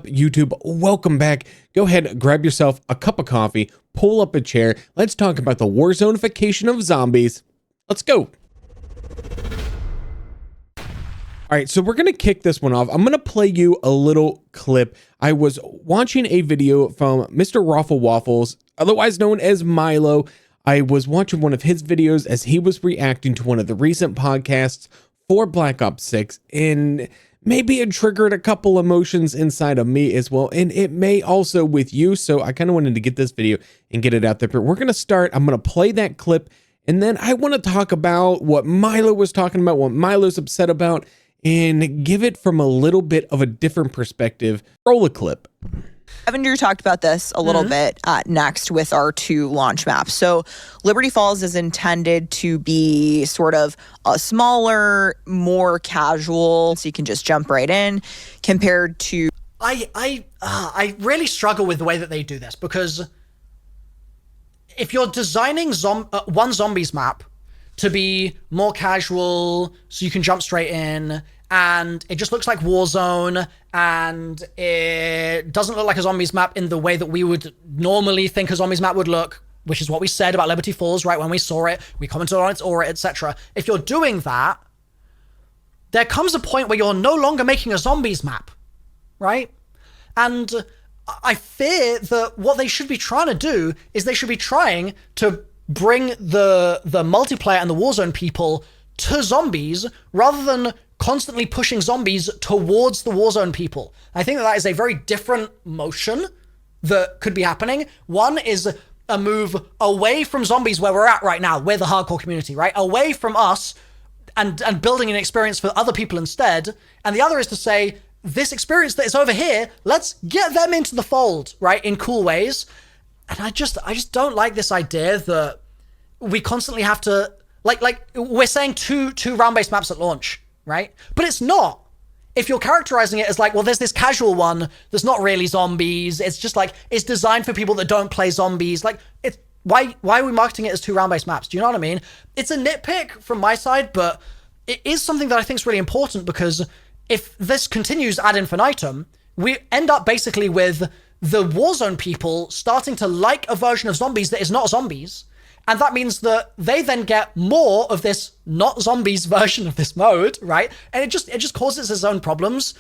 YouTube, welcome back. Go ahead, grab yourself a cup of coffee, pull up a chair. Let's talk about the Warzoneification of zombies. Let's go. All right, so we're going to kick this one off. I'm going to play you a little clip. I was watching a video from Mr. Raffle Waffles, otherwise known as Milo. I was watching one of his videos as he was reacting to one of the recent podcasts for Black Ops 6, and maybe it triggered a couple emotions inside of me as well, and it may also with you, so I kind of wanted to get this video and get it out there. But we're going to start. I'm going to play that clip, and then I want to talk about what Milo was talking about, what Milo's upset about, and give it from a little bit of a different perspective. Roll a clip. Evander talked about this a little bit next with our two launch maps. So Liberty Falls is intended to be sort of a smaller, more casual, so you can just jump right in, compared to... I really struggle with the way that they do this, because if you're designing one zombies map to be more casual, so you can jump straight in, and it just looks like Warzone, and it doesn't look like a zombies map in the way that we would normally think a zombies map would look, which is what we said about Liberty Falls, right? When we saw it, we commented on its aura, etc. If you're doing that, there comes a point where you're no longer making a zombies map, right? And I fear that what they should be trying to do is they should be trying to bring the multiplayer and the Warzone people to zombies rather than constantly pushing zombies towards the Warzone people. I think that is a very different motion that could be happening. One is a move away from zombies where we're at right now. We're the hardcore community, right? Away from us and building an experience for other people instead. And the other is to say, this experience that is over here, let's get them into the fold, right? In cool ways. And I just don't like this idea that we constantly have to, like we're saying two round-based maps at launch, right? But it's not. If you're characterizing it as like, well, there's this casual one that's not really zombies. It's just like, it's designed for people that don't play zombies. Like, it's why are we marketing it as two round-based maps? Do you know what I mean? It's a nitpick from my side, but it is something that I think is really important, because if this continues ad infinitum, we end up basically with the Warzone people starting to like a version of zombies that is not zombies. And that means that they then get more of this not zombies version of this mode, right? And it just causes its own problems.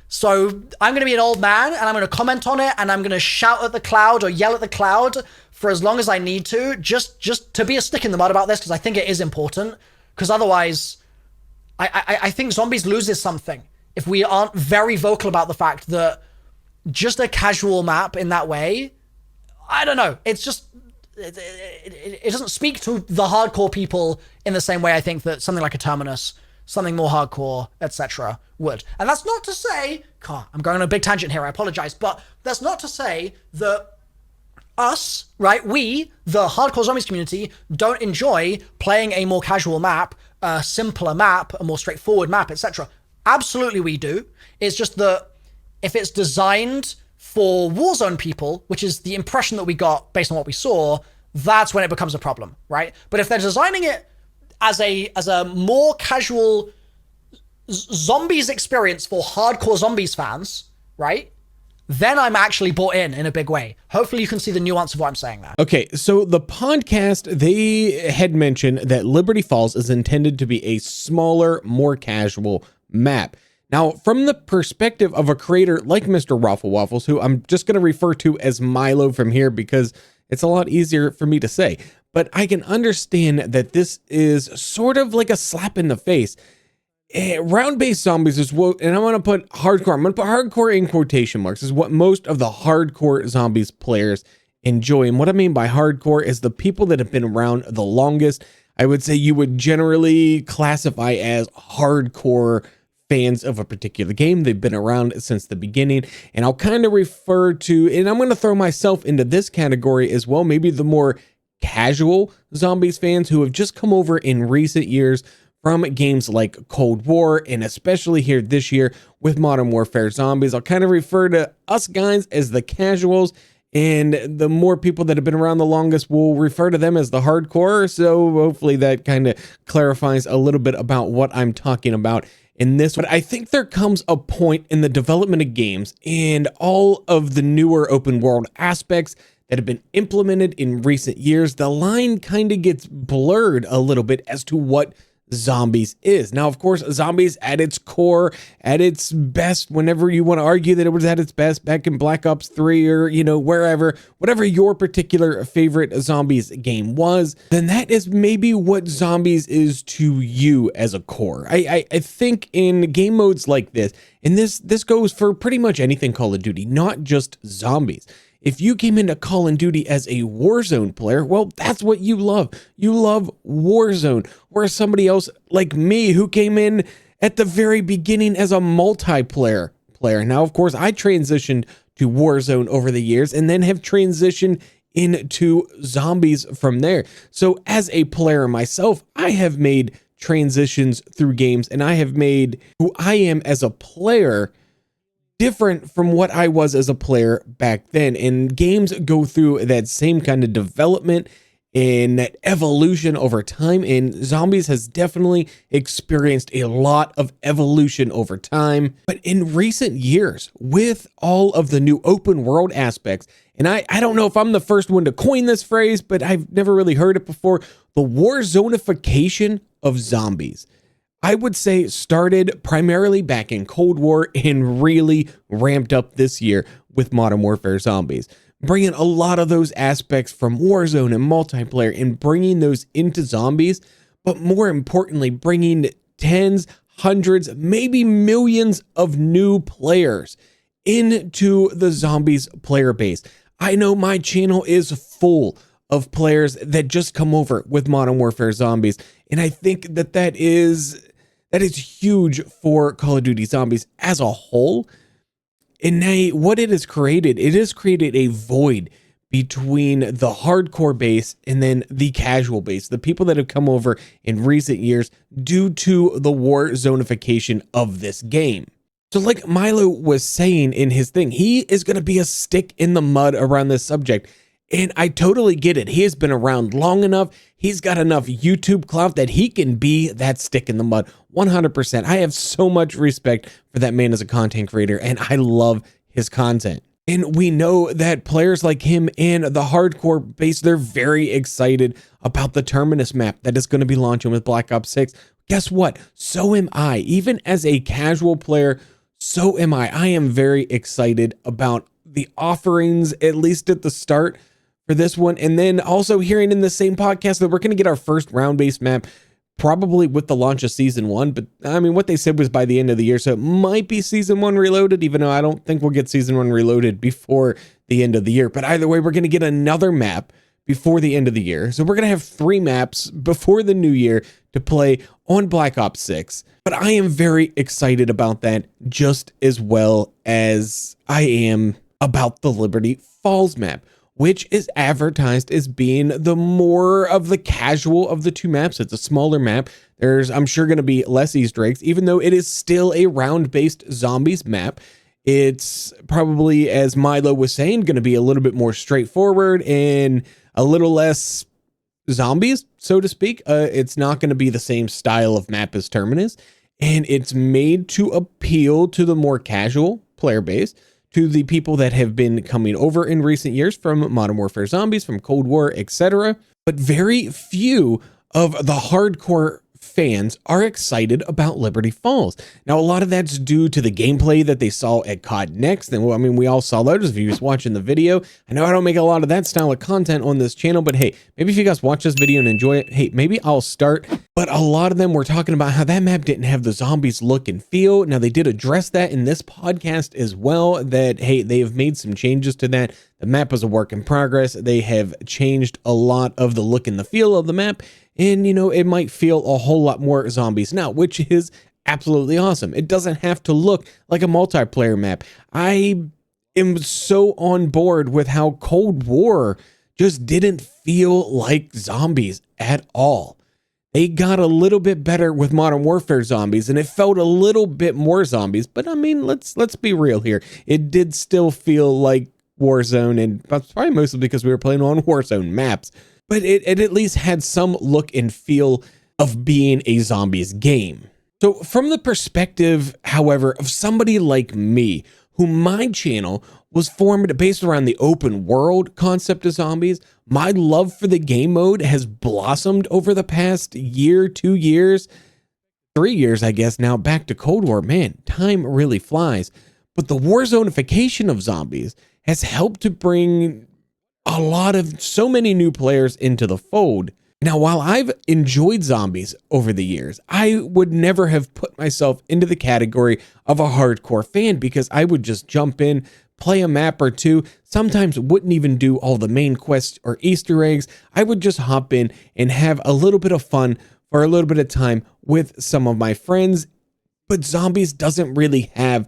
So I'm going to be an old man, and I'm going to comment on it, and I'm going to shout at the cloud or yell at the cloud for as long as I need to, just to be a stick in the mud about this, because I think it is important. Because otherwise, I think zombies loses something if we aren't very vocal about the fact that just a casual map in that way, I don't know. It's just... It doesn't speak to the hardcore people in the same way I think that something like a Terminus, something more hardcore, etc. would. And that's not to say, God, I'm going on a big tangent here, I apologize, but that's not to say that us, right, we, the hardcore zombies community, don't enjoy playing a more casual map, a simpler map, a more straightforward map, etc. Absolutely we do. It's just that if it's designed for Warzone people, which is the impression that we got based on what we saw, that's when it becomes a problem, right? But if they're designing it as a more casual zombies experience for hardcore zombies fans, right? Then I'm actually bought in a big way. Hopefully you can see the nuance of what I'm saying there. Okay, so the podcast, they had mentioned that Liberty Falls is intended to be a smaller, more casual map. Now, from the perspective of a creator like Mr. Raffle Waffles, who I'm just going to refer to as Milo from here because it's a lot easier for me to say, but I can understand that this is sort of like a slap in the face. Round-based zombies is what, and I'm going to put hardcore in quotation marks, is what most of the hardcore zombies players enjoy. And what I mean by hardcore is the people that have been around the longest. I would say you would generally classify as hardcore fans of a particular game. They've been around since the beginning, and I'll kind of refer to, and I'm going to throw myself into this category as well, maybe the more casual zombies fans who have just come over in recent years from games like Cold War, and especially here this year with Modern Warfare Zombies. I'll kind of refer to us guys as the casuals, and the more people that have been around the longest will refer to them as the hardcore. So hopefully that kind of clarifies a little bit about what I'm talking about. in this one. But I think there comes a point in the development of games and all of the newer open world aspects that have been implemented in recent years, the line kind of gets blurred a little bit as to what Zombies is. Now, of course, Zombies at its core, at its best, whenever you want to argue that it was at its best back in Black Ops 3 or, you know, wherever, whatever your particular favorite Zombies game was, then that is maybe what Zombies is to you as a core. I think in game modes like this, and this goes for pretty much anything Call of Duty, not just Zombies. If you came into Call of Duty as a Warzone player, well, that's what you love. You love Warzone. Whereas somebody else like me who came in at the very beginning as a multiplayer player. Now, of course, I transitioned to Warzone over the years and then have transitioned into Zombies from there. So as a player myself, I have made transitions through games and I have made who I am as a player different from what I was as a player back then. And games go through that same kind of development and that evolution over time. And Zombies has definitely experienced a lot of evolution over time. But in recent years, with all of the new open world aspects, and I don't know if I'm the first one to coin this phrase, but I've never really heard it before, the Warzoneification of Zombies, I would say started primarily back in Cold War and really ramped up this year with Modern Warfare Zombies, bringing a lot of those aspects from Warzone and multiplayer and bringing those into Zombies, but more importantly, bringing tens, hundreds, maybe millions of new players into the Zombies player base. I know my channel is full of players that just come over with Modern Warfare Zombies, and I think that is huge for Call of Duty Zombies as a whole. And what it has created a void between the hardcore base and then the casual base, the people that have come over in recent years due to the Warzoneification of this game. So like Milo was saying in his thing, he is going to be a stick in the mud around this subject. And I totally get it. He has been around long enough. He's got enough YouTube clout that he can be that stick in the mud. 100%. I have so much respect for that man as a content creator, and I love his content. And we know that players like him and the hardcore base, they're very excited about the Terminus map that is going to be launching with Black Ops 6. Guess what? So am I. Even as a casual player, so am I. I am very excited about the offerings, at least at the start, for this one. And then also hearing in the same podcast that we're going to get our first round-based map probably with the launch of season 1, but I mean what they said was by the end of the year, so it might be season 1 reloaded, even though I don't think we'll get season 1 reloaded before the end of the year. But either way, we're going to get another map before the end of the year, so we're going to have 3 maps before the new year to play on Black Ops 6. But I am very excited about that, just as well as I am about the Liberty Falls map, which is advertised as being the more of the casual of the 2 maps. It's a smaller map. There's, I'm sure, going to be less Easter eggs, even though it is still a round-based Zombies map. It's probably, as Milo was saying, going to be a little bit more straightforward and a little less zombies, so to speak. It's not going to be the same style of map as Terminus, and it's made to appeal to the more casual player base, to the people that have been coming over in recent years from Modern Warfare Zombies, from Cold War, etc. But very few of the hardcore fans are excited about Liberty Falls. Now, a lot of that's due to the gameplay that they saw at COD Next. And I mean, we all saw those of you watching the video. I know I don't make a lot of that style of content on this channel, but hey, maybe if you guys watch this video and enjoy it, hey, maybe I'll start. But a lot of them were talking about how that map didn't have the zombies look and feel. Now, they did address that in this podcast as well, that, hey, they have made some changes to that. The map is a work in progress. They have changed a lot of the look and the feel of the map. And, you know, it might feel a whole lot more zombies now, which is absolutely awesome. It doesn't have to look like a multiplayer map. I am so on board with how Cold War just didn't feel like zombies at all. They got a little bit better with Modern Warfare Zombies, and it felt a little bit more zombies. But I mean, let's be real here. It did still feel like Warzone, and that's probably mostly because we were playing on Warzone maps. But it at least had some look and feel of being a zombies game. So from the perspective, however, of somebody like me, who my channel was formed based around the open world concept of zombies, my love for the game mode has blossomed over the past year, 2 years, 3 years, I guess now, back to Cold War. Man, time really flies. But the Warzoneification of zombies has helped to bring so many new players into the fold. Now, while I've enjoyed zombies over the years, I would never have put myself into the category of a hardcore fan, because I would just jump in, play a map or two, sometimes wouldn't even do all the main quests or Easter eggs. I would just hop in and have a little bit of fun for a little bit of time with some of my friends. But zombies doesn't really have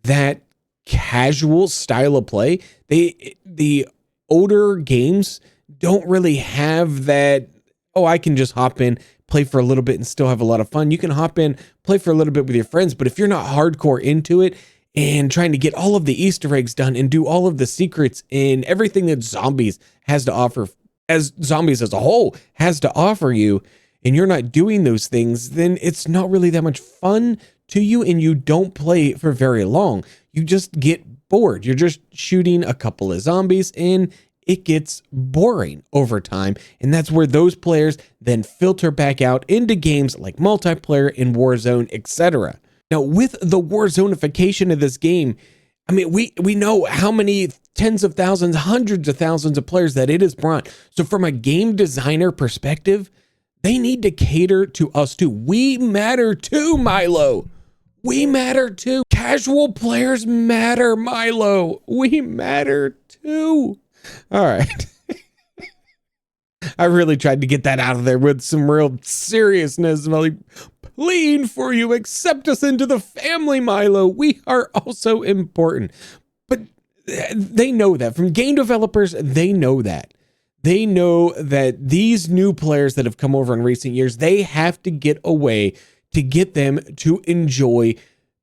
that casual style of play. The older games don't really have that, oh, I can just hop in, play for a little bit and still have a lot of fun. You can hop in, play for a little bit with your friends, but if you're not hardcore into it and trying to get all of the Easter eggs done and do all of the secrets and everything that zombies has to offer, as zombies as a whole has to offer you, and you're not doing those things, then it's not really that much fun to you, and you don't play for very long. You just get bored. You're just shooting a couple of zombies and it gets boring over time. And that's where those players then filter back out into games like multiplayer and Warzone, etc. Now, with the Warzoneification of this game, I mean, we know how many tens of thousands, hundreds of thousands of players that it has brought. So from a game designer perspective, they need to cater to us too. We matter too, Milo. We matter too. Casual players matter, Milo. We matter too. All right. I really tried to get that out of there with some real seriousness. I'm like, pleading for you, accept us into the family, Milo. We are also important. But they know that. From game developers, they know that. They know that these new players that have come over in recent years, they have to get a way to get them to enjoy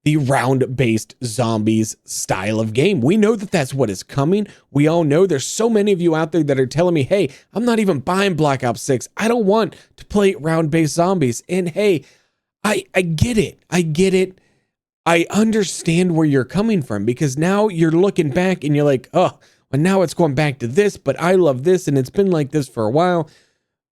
the round-based zombies style of game. We know that that's what is coming. We all know there's so many of you out there that are telling me, hey, I'm not even buying Black Ops 6. I don't want to play round-based zombies. And hey, I get it. I get it. I understand where you're coming from, because now you're looking back and you're like, oh, well, now it's going back to this, but I love this and it's been like this for a while.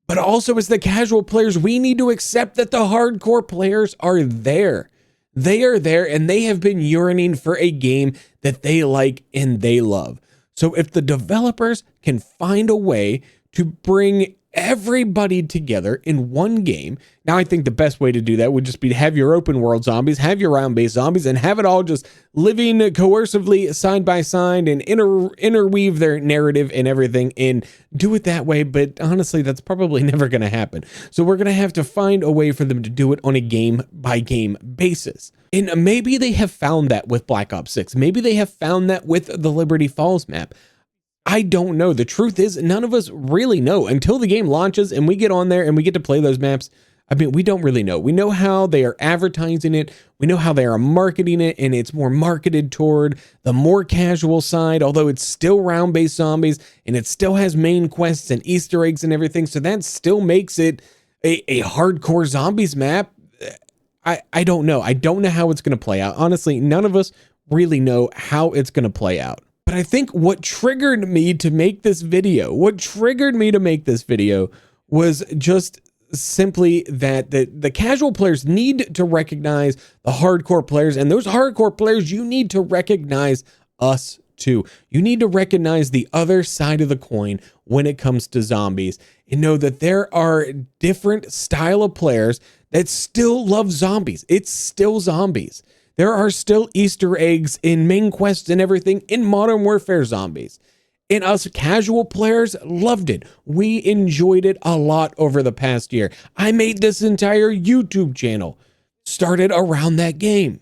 But also, as the casual players, we need to accept that the hardcore players are there. They are there, and they have been yearning for a game that they like and they love. So if the developers can find a way to bring everybody together in one game, now I think the best way to do that would just be to have your open world zombies, have your round-based zombies, and have it all just living coercively side by side and interweave their narrative and everything and do it that way. But honestly, that's probably never going to happen. So we're going to have to find a way for them to do it on a game-by-game basis. And maybe they have found that with Black Ops 6. Maybe they have found that with the Liberty Falls map. I don't know. The truth is, none of us really know until the game launches and we get on there and we get to play those maps. I mean, we don't really know. We know how they are advertising it. We know how they are marketing it, and it's more marketed toward the more casual side, although it's still round-based zombies and it still has main quests and Easter eggs and everything. So that still makes it a hardcore zombies map. I don't know. I don't know how it's going to play out. Honestly, none of us really know how it's going to play out. But I think what triggered me to make this video, was just simply that the casual players need to recognize the hardcore players, and those hardcore players, you need to recognize us too. You need to recognize the other side of the coin when it comes to zombies, and know that there are different style of players that still love zombies. It's still zombies. There are still Easter eggs in main quests and everything in Modern Warfare Zombies. And us casual players loved it. We enjoyed it a lot over the past year. I made this entire YouTube channel started around that game.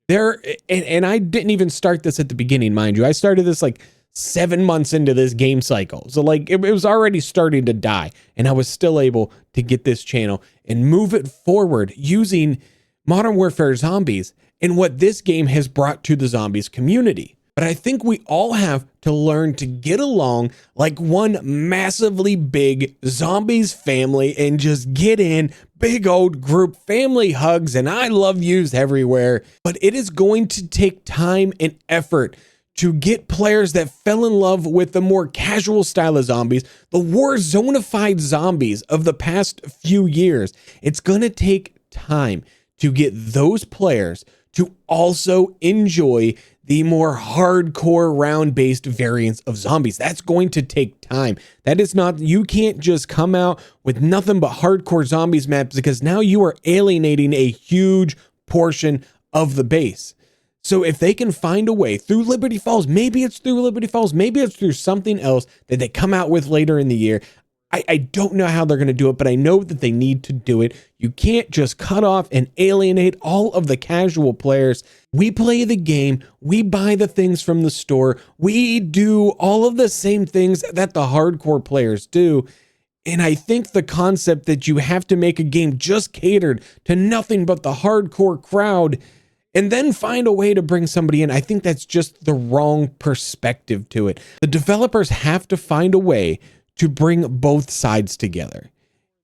And I didn't even start this at the beginning, mind you. I started this like 7 months into this game cycle. So like it was already starting to die, and I was still able to get this channel and move it forward using Modern Warfare Zombies and what this game has brought to the zombies community. But I think we all have to learn to get along like one massively big zombies family and just get in big old group family hugs and I love yous everywhere. But it is going to take time and effort to get players that fell in love with the more casual style of zombies, the Warzoneified zombies of the past few years. It's going to take time to get those players to also enjoy the more hardcore round-based variants of zombies. That's going to take time. That is not, you can't just come out with nothing but hardcore zombies maps because now you are alienating a huge portion of the base. So if they can find a way through Liberty Falls, maybe it's through Liberty Falls, maybe it's through something else that they come out with later in the year. I don't know how they're going to do it, but I know that they need to do it. You can't just cut off and alienate all of the casual players. We play the game. We buy the things from the store. We do all of the same things that the hardcore players do. And I think the concept that you have to make a game just catered to nothing but the hardcore crowd and then find a way to bring somebody in, I think that's just the wrong perspective to it. The developers have to find a way to bring both sides together.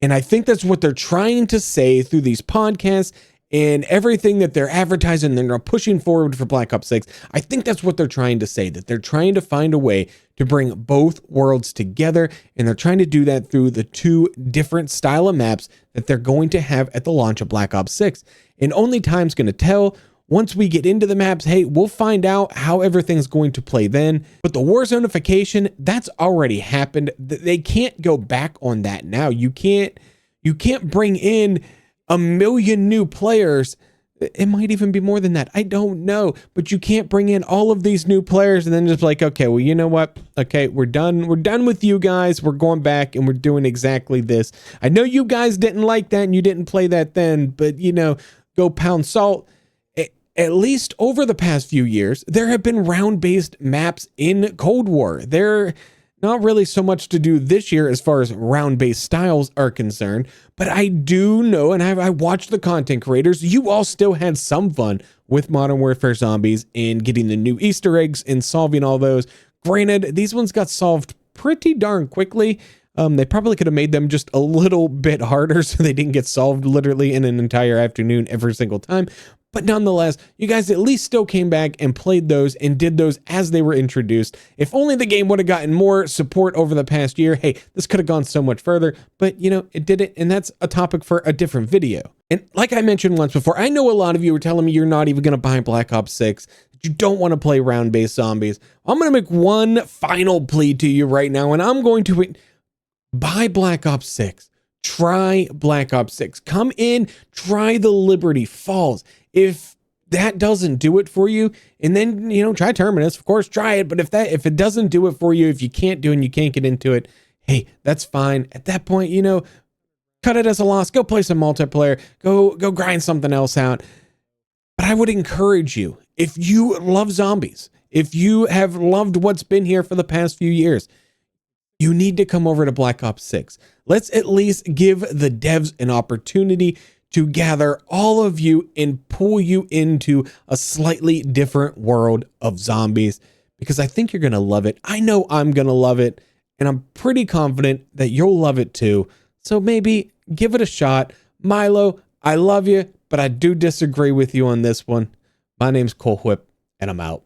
And I think that's what they're trying to say through these podcasts and everything that they're advertising and they're pushing forward for Black Ops 6. I think that's what they're trying to say, that they're trying to find a way to bring both worlds together. And they're trying to do that through the two different style of maps that they're going to have at the launch of Black Ops 6. And only time's going to tell. Once we get into the maps, hey, we'll find out how everything's going to play then. But the Warzoneification, that's already happened. They can't go back on that now. You can't bring in 1 million new players. It might even be more than that. I don't know. But you can't bring in all of these new players and then just like, okay, well, you know what? Okay, we're done. We're done with you guys. We're going back and we're doing exactly this. I know you guys didn't like that and you didn't play that then, but you know, go pound salt. At least over the past few years, there have been round-based maps in Cold War. They're not really so much to do this year as far as round-based styles are concerned, but I do know, and I watched the content creators, you all still had some fun with Modern Warfare Zombies and getting the new Easter eggs and solving all those. Granted, these ones got solved pretty darn quickly. They probably could have made them just a little bit harder so they didn't get solved literally in an entire afternoon every single time. But nonetheless, you guys at least still came back and played those and did those as they were introduced. If only the game would have gotten more support over the past year, hey, this could have gone so much further, but you know, it didn't, and that's a topic for a different video. And like I mentioned once before, I know a lot of you were telling me you're not even going to buy Black Ops 6, that you don't want to play round-based zombies. I'm going to make one final plea to you right now, and I'm going to buy Black Ops 6. Try Black Ops 6. Come in, try the Liberty Falls. If that doesn't do it for you, and then, you know, try Terminus, of course, try it. But if it doesn't do it for you, if you can't do it and you can't get into it, hey, that's fine. At that point, you know, cut it as a loss. Go play some multiplayer. Go grind something else out. But I would encourage you, if you love zombies, if you have loved what's been here for the past few years, you need to come over to Black Ops 6. Let's at least give the devs an opportunity to gather all of you and pull you into a slightly different world of zombies, because I think you're going to love it. I know I'm going to love it, and I'm pretty confident that you'll love it too. So maybe give it a shot. Milo, I love you, but I do disagree with you on this one. My name's Cole Whip, and I'm out.